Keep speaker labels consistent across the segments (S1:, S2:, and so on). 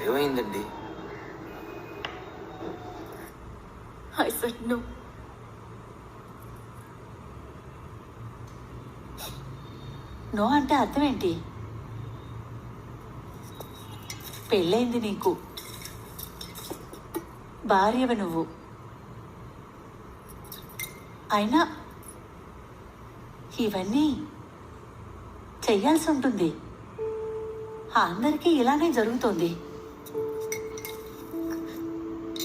S1: ఏమైందండి?
S2: I said no.
S3: No అంటే అర్థం ఏంటి? పెళ్ళైంది నీకు, భార్యవి నువ్వు. అయినా ఇవన్నీ చెయ్యాల్సి ఉంటుంది. అందరికీ ఇలానే జరుగుతోంది.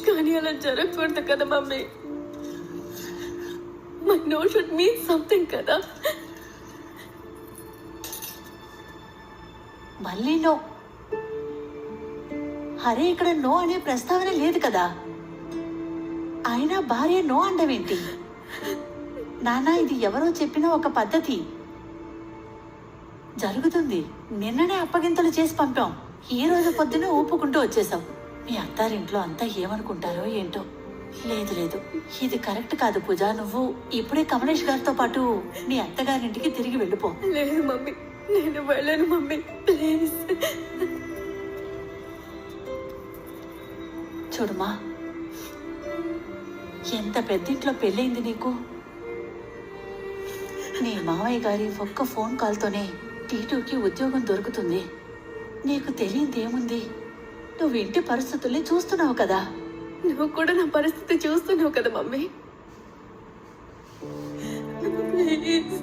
S2: కానీ అలా జరగకూడదు కదా mummy. My no should mean something కదా.
S3: మళ్ళీ నో? అరే ఇక్కడ నో అనే ప్రస్తావన లేదు కదా. అయినా భార్య నో అండవేంటి? నాన్న, ఇది ఎవరో చెప్పిన ఒక పద్ధతి. జరుగుతుంది. నిన్ననే అప్పగింతలు చేసి పంపాం. ఈ రోజు పొద్దున ఊపుకుంటూ వచ్చేసాం. మీ అత్తారింట్లో అంతా ఏమనుకుంటారో ఏంటో. లేదు లేదు, ఇది కరెక్ట్ కాదు పూజ. నువ్వు ఇప్పుడే కమలేష్ గారితో పాటు మీ అత్తగారింటికి తిరిగి వెళ్ళిపో.
S2: లేదు మమ్మీ, నేను వెళ్ళను మమ్మీ, ప్లీజ్.
S3: చూడుమా, ఎంత పెద్దింట్లో పెళ్ళైంది నీకు. నీ మావయ్య గారి ఒక్క ఫోన్ కాల్తోనే టీటూకి ఉద్యోగం దొరుకుతుంది. నీకు తెలియంది ఏముంది? నువ్వు ఇంటి పరిస్థితుల్ని చూస్తున్నావు కదా.
S2: నువ్వు కూడా నా పరిస్థితి చూస్తున్నావు కదా మమ్మీ. ప్లీజ్.